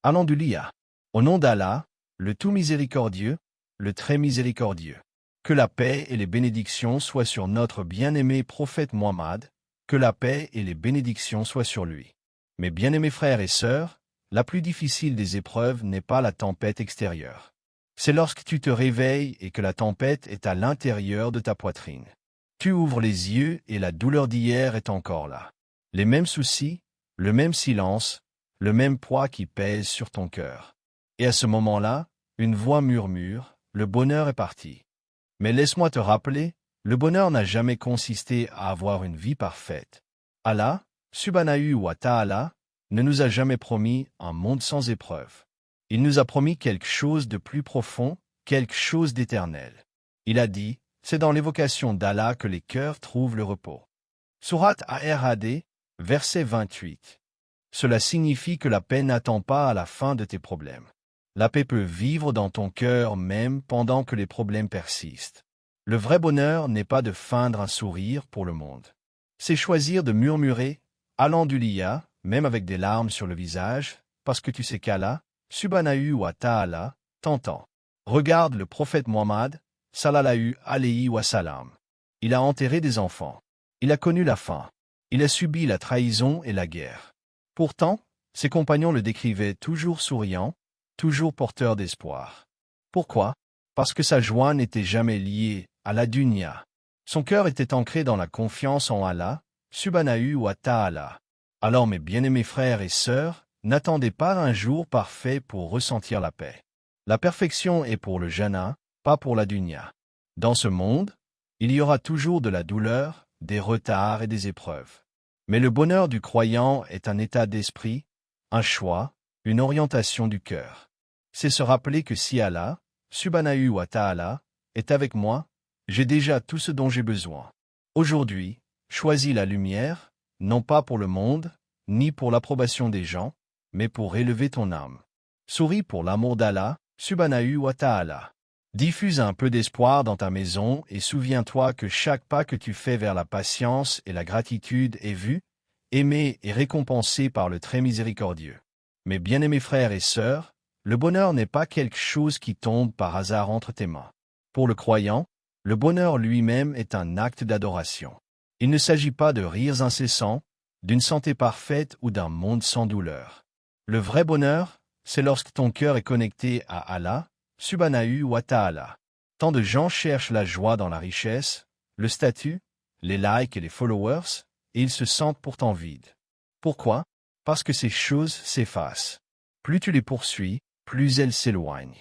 Alléluia. Au nom d'Allah, le tout miséricordieux, le très miséricordieux. Que la paix et les bénédictions soient sur notre bien-aimé prophète Muhammad, que la paix et les bénédictions soient sur lui. Mes bien-aimés frères et sœurs, la plus difficile des épreuves n'est pas la tempête extérieure. C'est lorsque tu te réveilles et que la tempête est à l'intérieur de ta poitrine. Tu ouvres les yeux et la douleur d'hier est encore là. Les mêmes soucis, le même silence, le même poids qui pèse sur ton cœur. Et à ce moment-là, une voix murmure, le bonheur est parti. Mais laisse-moi te rappeler, le bonheur n'a jamais consisté à avoir une vie parfaite. Allah, Subhanahu wa ta'ala, ne nous a jamais promis un monde sans épreuve. Il nous a promis quelque chose de plus profond, quelque chose d'éternel. Il a dit, c'est dans l'évocation d'Allah que les cœurs trouvent le repos. Sourate Ar-Rad, verset 28. Cela signifie que la paix n'attend pas à la fin de tes problèmes. La paix peut vivre dans ton cœur même pendant que les problèmes persistent. Le vrai bonheur n'est pas de feindre un sourire pour le monde. C'est choisir de murmurer « Alléluia » même avec des larmes sur le visage, parce que tu sais qu'Allah, Subhanahu wa ta'ala, t'entend. Regarde le prophète Muhammad, sallallahu alayhi wa sallam. Il a enterré des enfants. Il a connu la faim. Il a subi la trahison et la guerre. Pourtant, ses compagnons le décrivaient toujours souriant, toujours porteur d'espoir. Pourquoi? Parce que sa joie n'était jamais liée à la dunya. Son cœur était ancré dans la confiance en Allah, Subhanahu wa ta'ala. Alors mes bien-aimés frères et sœurs, n'attendez pas un jour parfait pour ressentir la paix. La perfection est pour le jannah, pas pour la dunya. Dans ce monde, il y aura toujours de la douleur, des retards et des épreuves. Mais le bonheur du croyant est un état d'esprit, un choix, une orientation du cœur. C'est se rappeler que si Allah, Subhanahu wa ta'ala, est avec moi, j'ai déjà tout ce dont j'ai besoin. Aujourd'hui, choisis la lumière, non pas pour le monde, ni pour l'approbation des gens, mais pour élever ton âme. Souris pour l'amour d'Allah, Subhanahu wa ta'ala. Diffuse un peu d'espoir dans ta maison et souviens-toi que chaque pas que tu fais vers la patience et la gratitude est vu, aimé et récompensé par le très miséricordieux. Mes bien-aimés frères et sœurs, le bonheur n'est pas quelque chose qui tombe par hasard entre tes mains. Pour le croyant, le bonheur lui-même est un acte d'adoration. Il ne s'agit pas de rires incessants, d'une santé parfaite ou d'un monde sans douleur. Le vrai bonheur, c'est lorsque ton cœur est connecté à Allah, Subhanahu wa ta'ala. Tant de gens cherchent la joie dans la richesse, le statut, les likes et les followers, et ils se sentent pourtant vides. Pourquoi? Parce que ces choses s'effacent. Plus tu les poursuis, plus elles s'éloignent.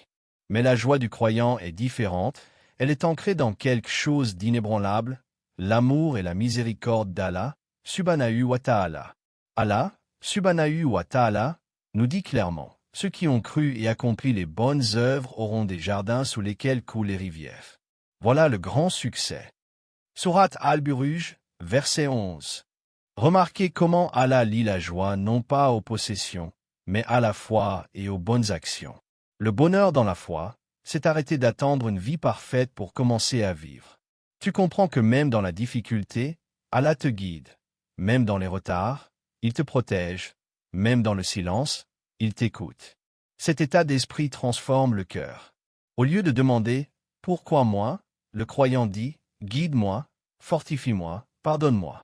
Mais la joie du croyant est différente, elle est ancrée dans quelque chose d'inébranlable, l'amour et la miséricorde d'Allah, Subhanahu wa ta'ala. Allah, Subhanahu wa ta'ala, nous dit clairement, ceux qui ont cru et accompli les bonnes œuvres auront des jardins sous lesquels coulent les rivières. Voilà le grand succès. Sourate Al-Buruj, verset 11. Remarquez comment Allah lie la joie non pas aux possessions, mais à la foi et aux bonnes actions. Le bonheur dans la foi, c'est arrêter d'attendre une vie parfaite pour commencer à vivre. Tu comprends que même dans la difficulté, Allah te guide. Même dans les retards, il te protège. Même dans le silence, il t'écoute. Cet état d'esprit transforme le cœur. Au lieu de demander « Pourquoi moi ?», le croyant dit « Guide-moi, fortifie-moi, pardonne-moi ».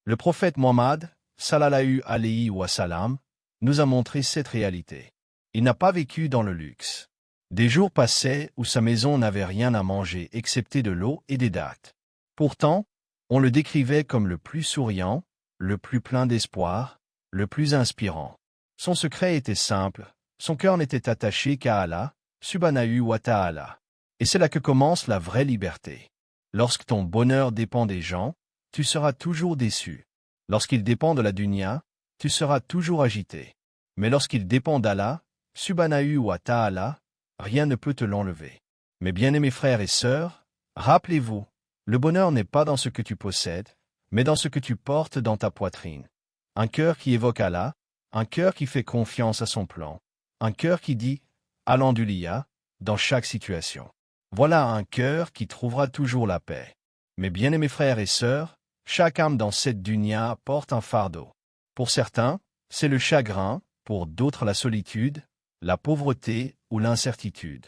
Le prophète Muhammad, sallallahu alayhi wa sallam, nous a montré cette réalité. Il n'a pas vécu dans le luxe. Des jours passaient où sa maison n'avait rien à manger excepté de l'eau et des dattes. Pourtant, on le décrivait comme le plus souriant, le plus plein d'espoir, le plus inspirant. Son secret était simple, son cœur n'était attaché qu'à Allah, Subhanahu wa ta'ala. Et c'est là que commence la vraie liberté. Lorsque ton bonheur dépend des gens, tu seras toujours déçu. Lorsqu'il dépend de la dunya, tu seras toujours agité. Mais lorsqu'il dépend d'Allah, Subhanahu wa ta'ala, rien ne peut te l'enlever. Mes bien-aimés frères et sœurs, rappelez-vous, le bonheur n'est pas dans ce que tu possèdes, mais dans ce que tu portes dans ta poitrine. Un cœur qui évoque Allah, un cœur qui fait confiance à son plan, un cœur qui dit « Alléluia » dans chaque situation. Voilà un cœur qui trouvera toujours la paix. Mes bien-aimés frères et sœurs, chaque âme dans cette dunya porte un fardeau. Pour certains, c'est le chagrin, pour d'autres la solitude, la pauvreté ou l'incertitude.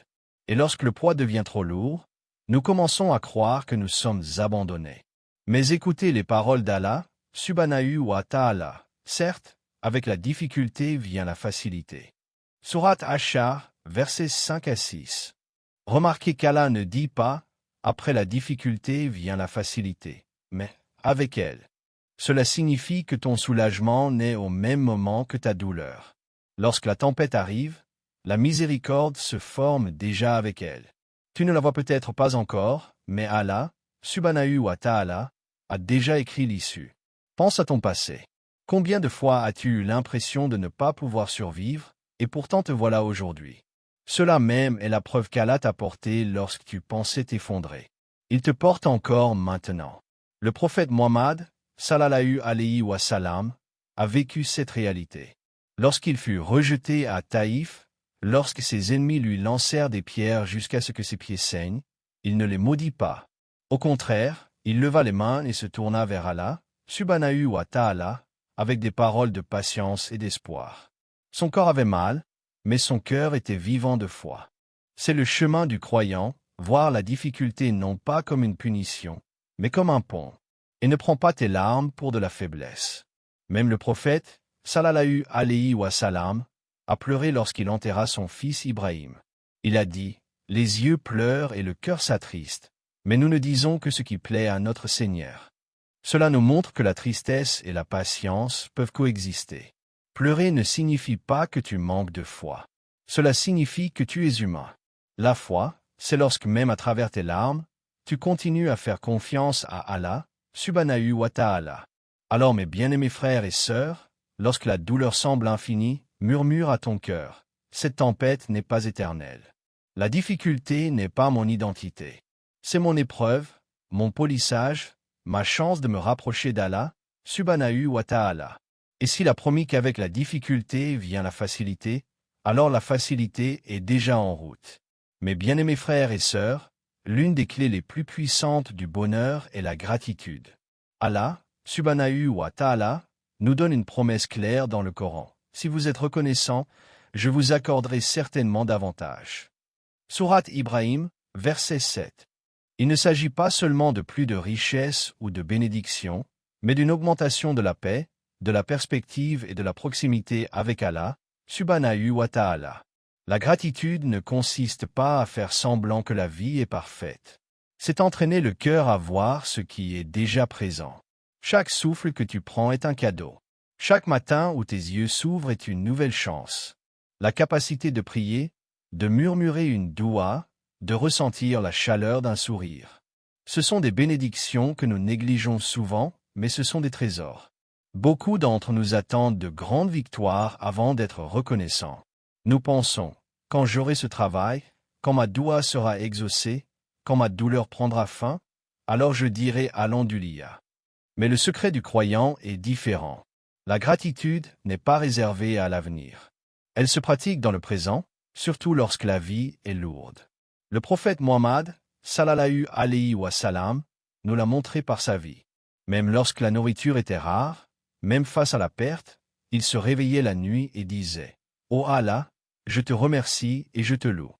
Et lorsque le poids devient trop lourd, nous commençons à croire que nous sommes abandonnés. Mais écoutez les paroles d'Allah, Subhanahu wa ta'ala. Certes, avec la difficulté vient la facilité. Sourate Ashar, versets 5 à 6. Remarquez qu'Allah ne dit pas « après la difficulté vient la facilité », mais « avec elle ». Cela signifie que ton soulagement naît au même moment que ta douleur. Lorsque la tempête arrive, la miséricorde se forme déjà avec elle. Tu ne la vois peut-être pas encore, mais Allah, Subhanahu wa ta'ala, a déjà écrit l'issue. Pense à ton passé. Combien de fois as-tu eu l'impression de ne pas pouvoir survivre, et pourtant te voilà aujourd'hui? Cela même est la preuve qu'Allah t'a porté lorsque tu pensais t'effondrer. Il te porte encore maintenant. Le prophète Muhammad, sallallahu alayhi wa sallam, a vécu cette réalité. Lorsqu'il fut rejeté à Taïf, lorsque ses ennemis lui lancèrent des pierres jusqu'à ce que ses pieds saignent, il ne les maudit pas. Au contraire, il leva les mains et se tourna vers Allah, Subhanahu wa ta'ala, avec des paroles de patience et d'espoir. Son corps avait mal, mais son cœur était vivant de foi. C'est le chemin du croyant, voir la difficulté non pas comme une punition, mais comme un pont. Et ne prends pas tes larmes pour de la faiblesse. Même le prophète, sallallahu alayhi wa sallam, a pleuré lorsqu'il enterra son fils Ibrahim. Il a dit, « Les yeux pleurent et le cœur s'attriste, mais nous ne disons que ce qui plaît à notre Seigneur. » Cela nous montre que la tristesse et la patience peuvent coexister. Pleurer ne signifie pas que tu manques de foi. Cela signifie que tu es humain. La foi, c'est lorsque même à travers tes larmes, tu continues à faire confiance à Allah, Subhanahu wa ta'ala. Alors mes bien-aimés frères et sœurs, lorsque la douleur semble infinie, murmure à ton cœur, cette tempête n'est pas éternelle. La difficulté n'est pas mon identité. C'est mon épreuve, mon polissage, ma chance de me rapprocher d'Allah, Subhanahu wa ta'ala. Et s'il a promis qu'avec la difficulté vient la facilité, alors la facilité est déjà en route. Mes bien-aimés frères et sœurs, l'une des clés les plus puissantes du bonheur est la gratitude. Allah, Subhanahu wa ta'ala, nous donne une promesse claire dans le Coran. Si vous êtes reconnaissant, je vous accorderai certainement davantage. Sourate Ibrahim, verset 7. Il ne s'agit pas seulement de plus de richesse ou de bénédiction, mais d'une augmentation de la paix, de la perspective et de la proximité avec Allah, Subhanahu wa ta'ala. La gratitude ne consiste pas à faire semblant que la vie est parfaite. C'est entraîner le cœur à voir ce qui est déjà présent. Chaque souffle que tu prends est un cadeau. Chaque matin où tes yeux s'ouvrent est une nouvelle chance. La capacité de prier, de murmurer une doua, de ressentir la chaleur d'un sourire. Ce sont des bénédictions que nous négligeons souvent, mais ce sont des trésors. Beaucoup d'entre nous attendent de grandes victoires avant d'être reconnaissants. Nous pensons, quand j'aurai ce travail, quand ma doua sera exaucée, quand ma douleur prendra fin, alors je dirai Alhamdulillah. Mais le secret du croyant est différent. La gratitude n'est pas réservée à l'avenir. Elle se pratique dans le présent, surtout lorsque la vie est lourde. Le prophète Muhammad, sallallahu alayhi wa sallam, nous l'a montré par sa vie. Même lorsque la nourriture était rare, même face à la perte, il se réveillait la nuit et disait « Ô Allah, je te remercie et je te loue ».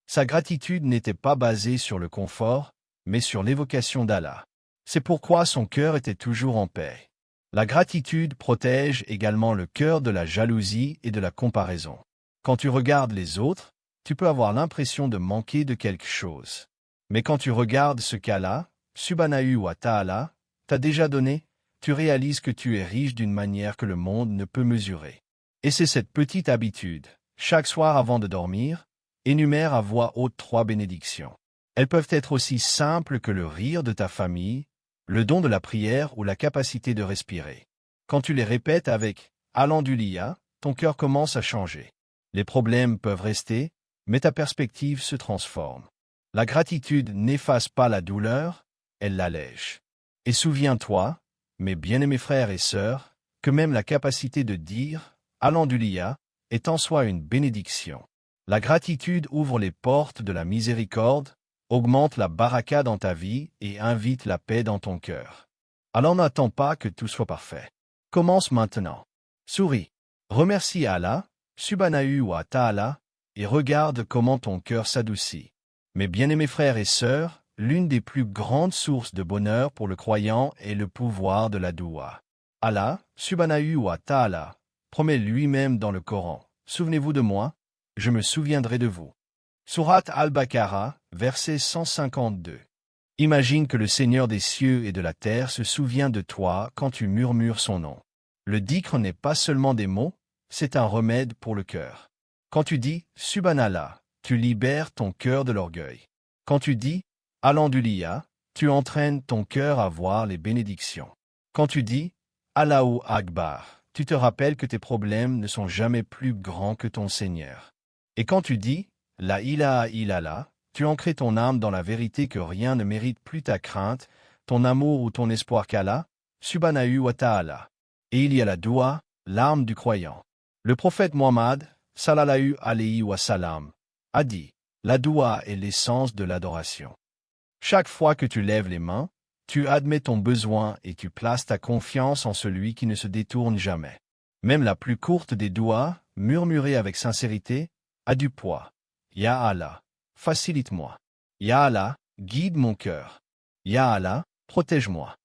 Sa gratitude n'était pas basée sur le confort, mais sur l'évocation d'Allah. C'est pourquoi son cœur était toujours en paix. La gratitude protège également le cœur de la jalousie et de la comparaison. Quand tu regardes les autres, tu peux avoir l'impression de manquer de quelque chose. Mais quand tu regardes ce qu'Allah, Subhanahu wa ta'ala, t'a déjà donné, tu réalises que tu es riche d'une manière que le monde ne peut mesurer. Et c'est cette petite habitude, chaque soir avant de dormir, énumère à voix haute 3 bénédictions. Elles peuvent être aussi simples que le rire de ta famille, le don de la prière ou la capacité de respirer. Quand tu les répètes avec « Alhamdulillah », ton cœur commence à changer. Les problèmes peuvent rester, mais ta perspective se transforme. La gratitude n'efface pas la douleur, elle l'allège. Et souviens-toi, mes bien-aimés frères et sœurs, que même la capacité de dire « Alhamdulillah » est en soi une bénédiction. La gratitude ouvre les portes de la miséricorde, augmente la baraka dans ta vie et invite la paix dans ton cœur. Alors n'attends pas que tout soit parfait. Commence maintenant. Souris. Remercie Allah, Subhanahu wa ta'ala, et regarde comment ton cœur s'adoucit. Mes bien-aimés frères et sœurs, l'une des plus grandes sources de bonheur pour le croyant est le pouvoir de la doua. Allah, Subhanahu wa ta'ala, promet lui-même dans le Coran, « Souvenez-vous de moi, je me souviendrai de vous ». Surat al-Baqarah, verset 152. Imagine que le Seigneur des cieux et de la terre se souvient de toi quand tu murmures son nom. Le dhikr n'est pas seulement des mots, c'est un remède pour le cœur. Quand tu dis « Subhanallah », tu libères ton cœur de l'orgueil. Quand tu dis « Alhamdulillah », tu entraînes ton cœur à voir les bénédictions. Quand tu dis « Allahu Akbar », tu te rappelles que tes problèmes ne sont jamais plus grands que ton Seigneur. Et quand tu dis « La ilaha illallah », tu ancres ton âme dans la vérité que rien ne mérite plus ta crainte, ton amour ou ton espoir qu'Allah, Subhanahu wa ta'ala. Et il y a la doua, l'arme du croyant. Le prophète Muhammad, sallallahu alayhi wa sallam, a dit, la doua est l'essence de l'adoration. Chaque fois que tu lèves les mains, tu admets ton besoin et tu places ta confiance en celui qui ne se détourne jamais. Même la plus courte des douas, murmurée avec sincérité, a du poids. Ya Allah, facilite-moi. Ya Allah, guide mon cœur. Ya Allah, protège-moi.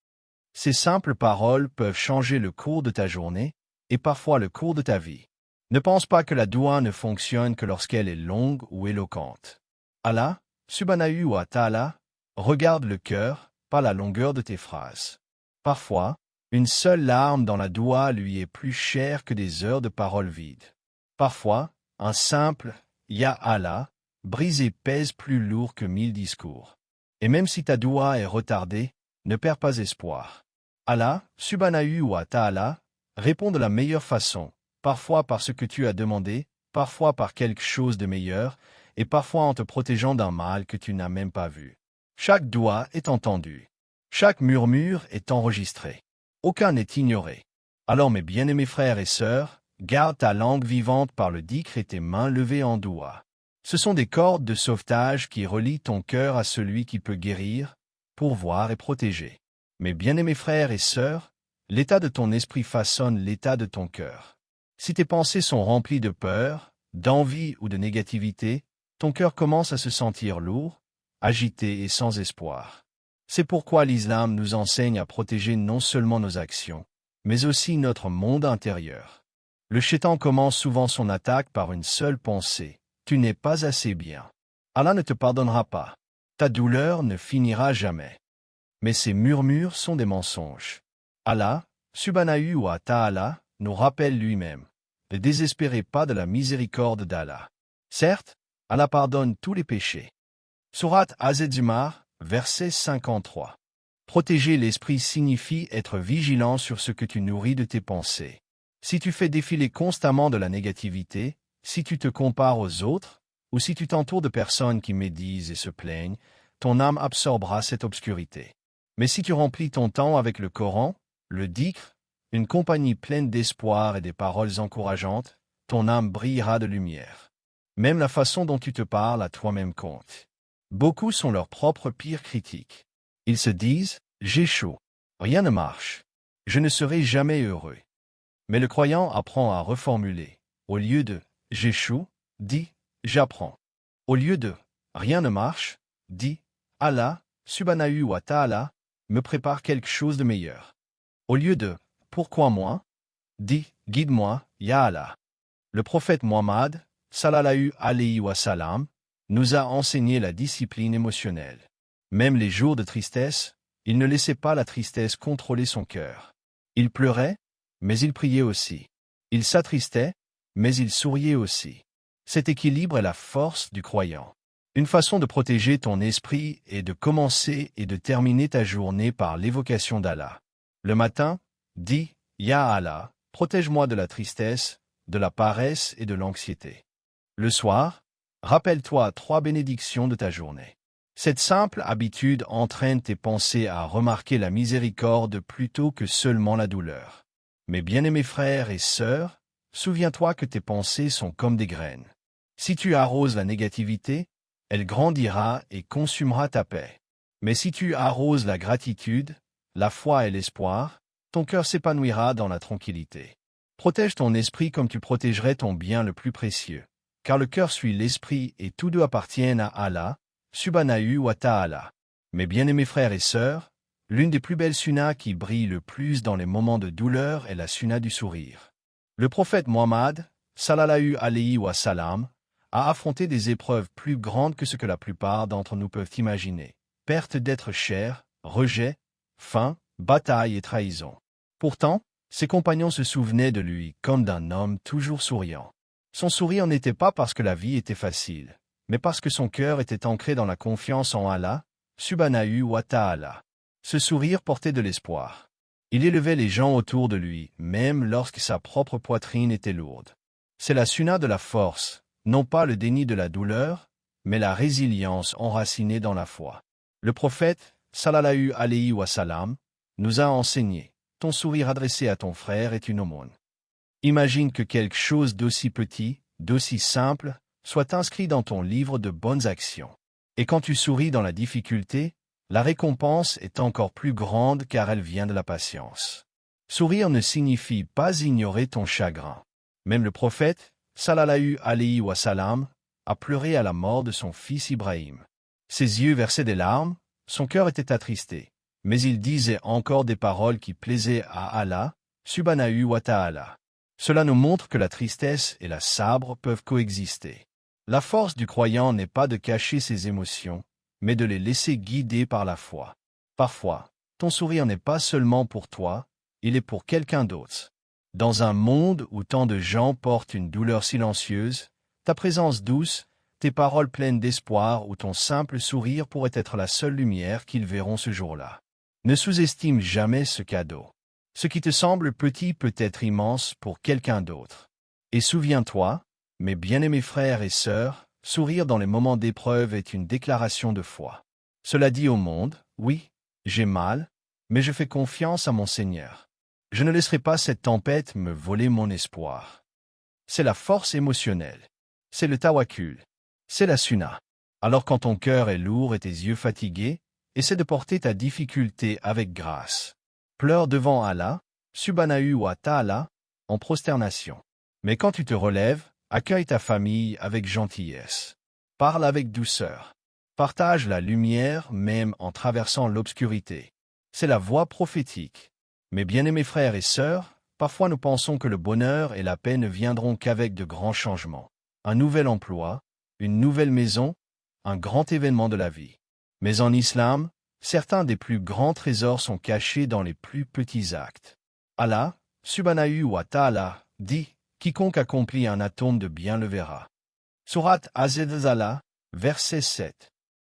Ces simples paroles peuvent changer le cours de ta journée et parfois le cours de ta vie. Ne pense pas que la doua ne fonctionne que lorsqu'elle est longue ou éloquente. Allah, Subhanahu wa ta'ala, regarde le cœur, pas la longueur de tes phrases. Parfois, une seule larme dans la doua lui est plus chère que des heures de paroles vides. Parfois, un simple « Ya Allah » brisé pèse plus lourd que 1000 discours. Et même si ta doua est retardée, ne perds pas espoir. Allah, Subhanahu wa ta'ala, répond de la meilleure façon, parfois par ce que tu as demandé, parfois par quelque chose de meilleur, et parfois en te protégeant d'un mal que tu n'as même pas vu. Chaque doua est entendue. Chaque murmure est enregistré. Aucun n'est ignoré. Alors mes bien-aimés frères et sœurs, garde ta langue vivante par le dhikr et tes mains levées en doua. Ce sont des cordes de sauvetage qui relient ton cœur à celui qui peut guérir, pourvoir et protéger. Mes bien-aimés frères et sœurs, l'état de ton esprit façonne l'état de ton cœur. Si tes pensées sont remplies de peur, d'envie ou de négativité, ton cœur commence à se sentir lourd, agité et sans espoir. C'est pourquoi l'islam nous enseigne à protéger non seulement nos actions, mais aussi notre monde intérieur. Le Shaitan commence souvent son attaque par une seule pensée. Tu n'es pas assez bien. Allah ne te pardonnera pas. Ta douleur ne finira jamais. Mais ces murmures sont des mensonges. Allah, Subhanahu wa ta'ala, nous rappelle lui-même. Ne désespérez pas de la miséricorde d'Allah. Certes, Allah pardonne tous les péchés. Surat Az-Zumar, verset 53. Protéger l'esprit signifie être vigilant sur ce que tu nourris de tes pensées. Si tu fais défiler constamment de la négativité, si tu te compares aux autres, ou si tu t'entoures de personnes qui médisent et se plaignent, ton âme absorbera cette obscurité. Mais si tu remplis ton temps avec le Coran, le dhikr, une compagnie pleine d'espoir et des paroles encourageantes, ton âme brillera de lumière. Même la façon dont tu te parles à toi-même compte. Beaucoup sont leurs propres pires critiques. Ils se disent « j'échoue, rien ne marche, je ne serai jamais heureux ». Mais le croyant apprend à reformuler. Au lieu de « j'échoue », dit « j'apprends ». Au lieu de « rien ne marche », dit « Allah, Subhanahu wa ta'ala, me prépare quelque chose de meilleur ». Au lieu de « pourquoi moi », dit « guide-moi, Ya Allah ». Le prophète Muhammad, sallallahu alayhi wa sallam, nous a enseigné la discipline émotionnelle. Même les jours de tristesse, il ne laissait pas la tristesse contrôler son cœur. Il pleurait, mais il priait aussi. Il s'attristait, mais il souriait aussi. Cet équilibre est la force du croyant. Une façon de protéger ton esprit est de commencer et de terminer ta journée par l'évocation d'Allah. Le matin, dis « Ya Allah, protège-moi de la tristesse, de la paresse et de l'anxiété ». Le soir, rappelle-toi 3 bénédictions de ta journée. Cette simple habitude entraîne tes pensées à remarquer la miséricorde plutôt que seulement la douleur. Mes bien-aimés frères et sœurs, souviens-toi que tes pensées sont comme des graines. Si tu arroses la négativité, elle grandira et consumera ta paix. Mais si tu arroses la gratitude, la foi et l'espoir, ton cœur s'épanouira dans la tranquillité. Protège ton esprit comme tu protégerais ton bien le plus précieux. Car le cœur suit l'esprit et tous deux appartiennent à Allah, Subhanahu wa ta'ala. Mes bien-aimés frères et sœurs, l'une des plus belles sunnas qui brille le plus dans les moments de douleur est la sunna du sourire. Le prophète Muhammad, sallallahu alayhi wa sallam, a affronté des épreuves plus grandes que ce que la plupart d'entre nous peuvent imaginer. Perte d'être cher, rejet, faim, bataille et trahison. Pourtant, ses compagnons se souvenaient de lui comme d'un homme toujours souriant. Son sourire n'était pas parce que la vie était facile, mais parce que son cœur était ancré dans la confiance en Allah, Subhanahu wa ta'ala. Ce sourire portait de l'espoir. Il élevait les gens autour de lui, même lorsque sa propre poitrine était lourde. C'est la sunna de la force, non pas le déni de la douleur, mais la résilience enracinée dans la foi. Le prophète, sallallahu alayhi wa sallam, nous a enseigné: ton sourire adressé à ton frère est une aumône. Imagine que quelque chose d'aussi petit, d'aussi simple, soit inscrit dans ton livre de bonnes actions. Et quand tu souris dans la difficulté, la récompense est encore plus grande car elle vient de la patience. Sourire ne signifie pas ignorer ton chagrin. Même le prophète, sallallahu alayhi wa sallam, a pleuré à la mort de son fils Ibrahim. Ses yeux versaient des larmes, son cœur était attristé, mais il disait encore des paroles qui plaisaient à Allah, Subhanahu wa ta'ala. Cela nous montre que la tristesse et la sabre peuvent coexister. La force du croyant n'est pas de cacher ses émotions, mais de les laisser guider par la foi. Parfois, ton sourire n'est pas seulement pour toi, il est pour quelqu'un d'autre. Dans un monde où tant de gens portent une douleur silencieuse, ta présence douce, tes paroles pleines d'espoir ou ton simple sourire pourrait être la seule lumière qu'ils verront ce jour-là. Ne sous-estime jamais ce cadeau. Ce qui te semble petit peut être immense pour quelqu'un d'autre. Et souviens-toi, mes bien-aimés frères et sœurs, sourire dans les moments d'épreuve est une déclaration de foi. Cela dit au monde: oui, j'ai mal, mais je fais confiance à mon Seigneur. Je ne laisserai pas cette tempête me voler mon espoir. C'est la force émotionnelle. C'est le tawakkul. C'est la sunna. Alors quand ton cœur est lourd et tes yeux fatigués, essaie de porter ta difficulté avec grâce. Pleure devant Allah, Subhanahu wa ta'ala, en prosternation. Mais quand tu te relèves, accueille ta famille avec gentillesse. Parle avec douceur. Partage la lumière même en traversant l'obscurité. C'est la voie prophétique. Mes bien-aimés frères et sœurs, parfois nous pensons que le bonheur et la paix ne viendront qu'avec de grands changements. Un nouvel emploi, une nouvelle maison, un grand événement de la vie. Mais en islam, certains des plus grands trésors sont cachés dans les plus petits actes. Allah, Subhanahu wa ta'ala, dit: quiconque accomplit un atome de bien le verra. Sourate Az-Zalzala, verset 7.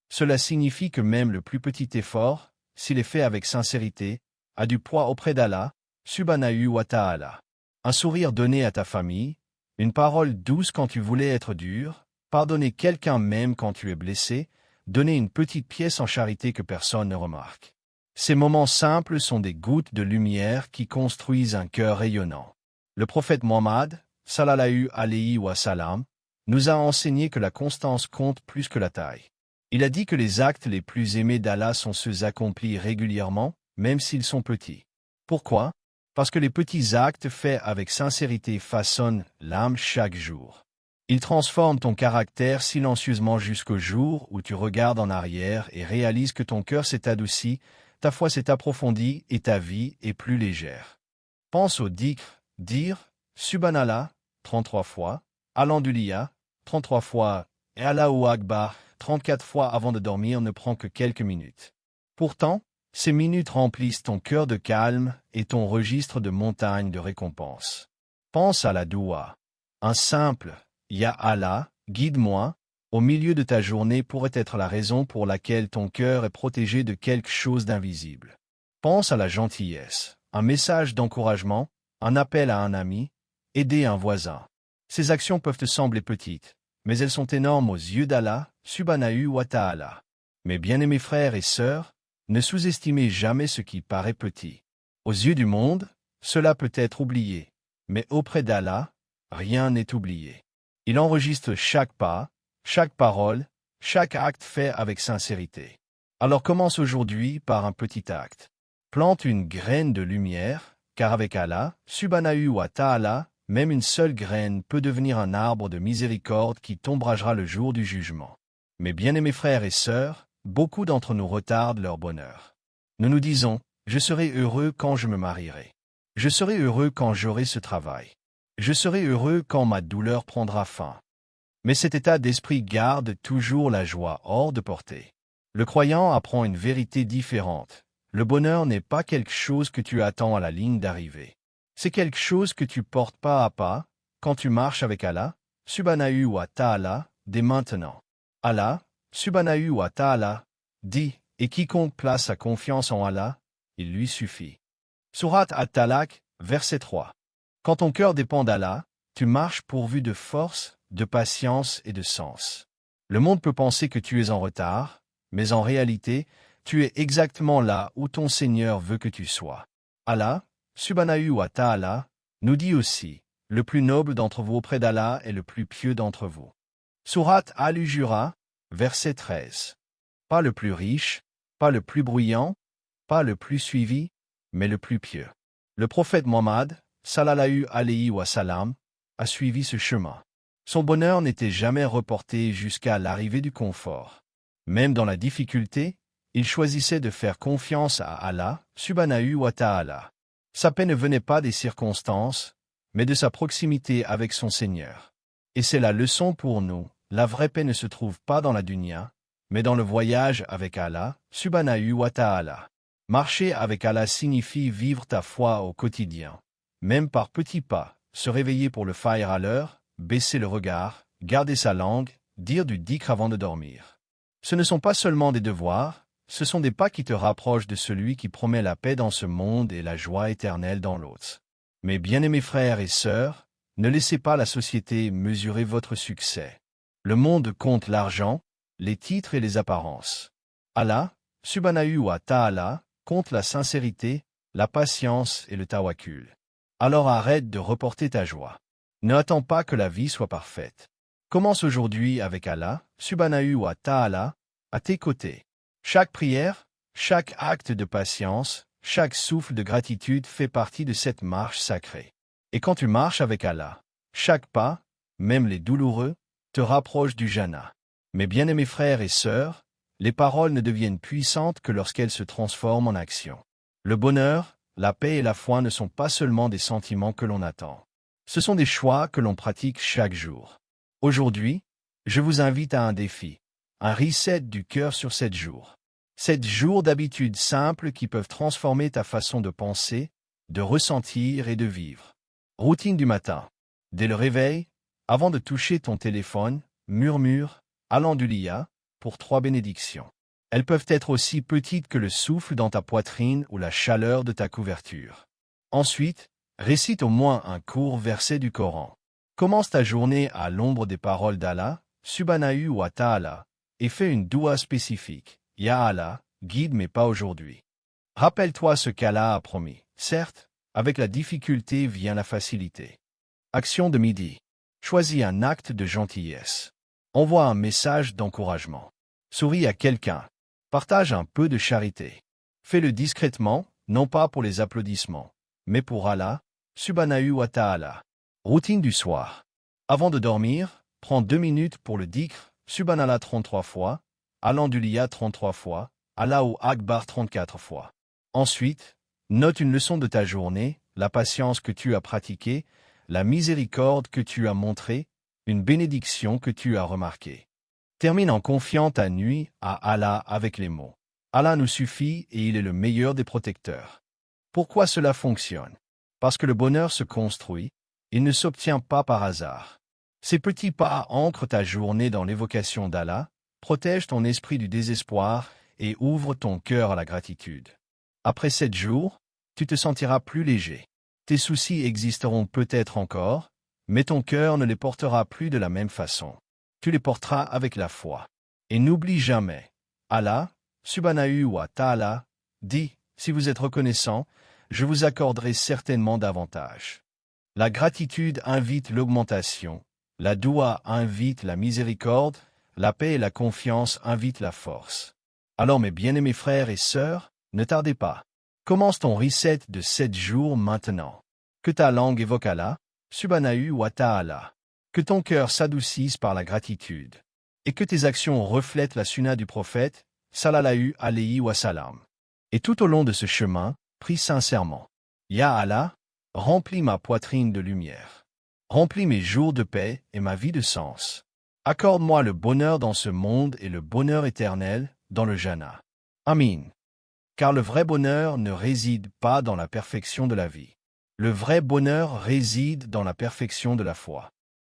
Cela signifie que même le plus petit effort, s'il est fait avec sincérité, a du poids auprès d'Allah, Subhanahu wa ta'ala. Un sourire donné à ta famille, une parole douce quand tu voulais être dur, pardonner quelqu'un même quand tu es blessé, donner une petite pièce en charité que personne ne remarque. Ces moments simples sont des gouttes de lumière qui construisent un cœur rayonnant. Le prophète Muhammad, sallallahu alayhi wa sallam, nous a enseigné que la constance compte plus que la taille. Il a dit que les actes les plus aimés d'Allah sont ceux accomplis régulièrement, même s'ils sont petits. Pourquoi? Parce que les petits actes faits avec sincérité façonnent l'âme chaque jour. Ils transforment ton caractère silencieusement jusqu'au jour où tu regardes en arrière et réalises que ton cœur s'est adouci, ta foi s'est approfondie et ta vie est plus légère. Pense au dhikr, dire Subhanallah 33 fois, Alhamdulillah 33 fois et Allahu Akbar 34 fois avant de dormir ne prend que quelques minutes. Pourtant, ces minutes remplissent ton cœur de calme et ton registre de montagnes de récompenses. Pense à la doua. Un simple « Ya Allah, guide-moi » au milieu de ta journée pourrait être la raison pour laquelle ton cœur est protégé de quelque chose d'invisible. Pense à la gentillesse, un message d'encouragement, un appel à un ami, aider un voisin. Ces actions peuvent te sembler petites, mais elles sont énormes aux yeux d'Allah, Subhanahu wa ta'ala. Mes bien-aimés frères et sœurs, ne sous-estimez jamais ce qui paraît petit. Aux yeux du monde, cela peut être oublié, mais auprès d'Allah, rien n'est oublié. Il enregistre chaque pas, chaque parole, chaque acte fait avec sincérité. Alors commence aujourd'hui par un petit acte. Plante une graine de lumière, car avec Allah, subhanahu wa ta'ala, même une seule graine peut devenir un arbre de miséricorde qui tombera le jour du jugement. Mes bien-aimés frères et sœurs, beaucoup d'entre nous retardent leur bonheur. Nous nous disons, je serai heureux quand je me marierai. Je serai heureux quand j'aurai ce travail. Je serai heureux quand ma douleur prendra fin. Mais cet état d'esprit garde toujours la joie hors de portée. Le croyant apprend une vérité différente. Le bonheur n'est pas quelque chose que tu attends à la ligne d'arrivée. C'est quelque chose que tu portes pas à pas, quand tu marches avec Allah, subhanahu wa ta'ala, dès maintenant. Allah, subhanahu wa ta'ala, dit, et quiconque place sa confiance en Allah, il lui suffit. Surat At-Talaq, verset 3. Quand ton cœur dépend d'Allah, tu marches pourvu de force, de patience et de sens. Le monde peut penser que tu es en retard, mais en réalité, tu es exactement là où ton Seigneur veut que tu sois. Allah, subhanahu wa ta'ala, nous dit aussi, le plus noble d'entre vous auprès d'Allah est le plus pieux d'entre vous. Surat Al-Hujura, verset 13. Pas le plus riche, pas le plus bruyant, pas le plus suivi, mais le plus pieux. Le prophète Mohammed, sallallahu alayhi wa sallam, a suivi ce chemin. Son bonheur n'était jamais reporté jusqu'à l'arrivée du confort. Même dans la difficulté, il choisissait de faire confiance à Allah, subhanahu wa ta'ala. Sa paix ne venait pas des circonstances, mais de sa proximité avec son Seigneur. Et c'est la leçon pour nous, la vraie paix ne se trouve pas dans la dunya, mais dans le voyage avec Allah, subhanahu wa ta'ala. Marcher avec Allah signifie vivre ta foi au quotidien. Même par petits pas, se réveiller pour le fajr à l'heure, baisser le regard, garder sa langue, dire du dhikr avant de dormir. Ce ne sont pas seulement des devoirs, ce sont des pas qui te rapprochent de celui qui promet la paix dans ce monde et la joie éternelle dans l'autre. Mes bien-aimés frères et sœurs, ne laissez pas la société mesurer votre succès. Le monde compte l'argent, les titres et les apparences. Allah, subhanahu wa ta'ala, compte la sincérité, la patience et le tawakkul. Alors arrête de reporter ta joie. Ne attends pas que la vie soit parfaite. Commence aujourd'hui avec Allah, subhanahu wa ta'ala, à tes côtés. Chaque prière, chaque acte de patience, chaque souffle de gratitude fait partie de cette marche sacrée. Et quand tu marches avec Allah, chaque pas, même les douloureux, te rapproche du Jannah. Mes bien-aimés frères et sœurs, les paroles ne deviennent puissantes que lorsqu'elles se transforment en action. Le bonheur, la paix et la foi ne sont pas seulement des sentiments que l'on attend. Ce sont des choix que l'on pratique chaque jour. Aujourd'hui, je vous invite à un défi, un reset du cœur sur 7 jours. 7 jours d'habitudes simples qui peuvent transformer ta façon de penser, de ressentir et de vivre. Routine du matin. Dès le réveil, avant de toucher ton téléphone, murmure, Alhamdoulilah, pour 3 bénédictions. Elles peuvent être aussi petites que le souffle dans ta poitrine ou la chaleur de ta couverture. Ensuite, récite au moins un court verset du Coran. Commence ta journée à l'ombre des paroles d'Allah, subhanahu wa ta'ala, et fais une doua spécifique. Ya Allah, guide mes pas aujourd'hui. Rappelle-toi ce qu'Allah a promis. Certes, avec la difficulté vient la facilité. Action de midi. Choisis un acte de gentillesse. Envoie un message d'encouragement. Souris à quelqu'un. Partage un peu de charité. Fais-le discrètement, non pas pour les applaudissements, mais pour Allah, subhanahu wa ta'ala. Routine du soir. Avant de dormir, prends 2 minutes pour le dhikr, subhanallah 33 fois, Alhamdoulilah 33 fois, Allahu Akbar 34 fois. Ensuite, note une leçon de ta journée, la patience que tu as pratiquée, la miséricorde que tu as montrée, une bénédiction que tu as remarquée. Termine en confiant ta nuit à Allah avec les mots. Allah nous suffit et il est le meilleur des protecteurs. Pourquoi cela fonctionne? Parce que le bonheur se construit, il ne s'obtient pas par hasard. Ces petits pas ancrent ta journée dans l'évocation d'Allah, protègent ton esprit du désespoir et ouvrent ton cœur à la gratitude. Après 7 jours, tu te sentiras plus léger. Tes soucis existeront peut-être encore, mais ton cœur ne les portera plus de la même façon. Tu les porteras avec la foi. Et n'oublie jamais, Allah, subhanahu wa ta'ala, dit, si vous êtes reconnaissant, je vous accorderai certainement davantage. La gratitude invite l'augmentation, la doua invite la miséricorde, la paix et la confiance invitent la force. Alors mes bien-aimés frères et sœurs, ne tardez pas. Commence ton reset de 7 jours maintenant. Que ta langue évoque Allah, Subhanahu wa ta'ala. Que ton cœur s'adoucisse par la gratitude. Et que tes actions reflètent la sunna du prophète, sallallahu alayhi wa sallam. Et tout au long de ce chemin, prie sincèrement. Ya Allah, remplis ma poitrine de lumière. Remplis mes jours de paix et ma vie de sens. Accorde-moi le bonheur dans ce monde et le bonheur éternel dans le Jannah. Amin. Car le vrai bonheur ne réside pas dans la perfection de la vie. Le vrai bonheur réside dans la perfection de la foi.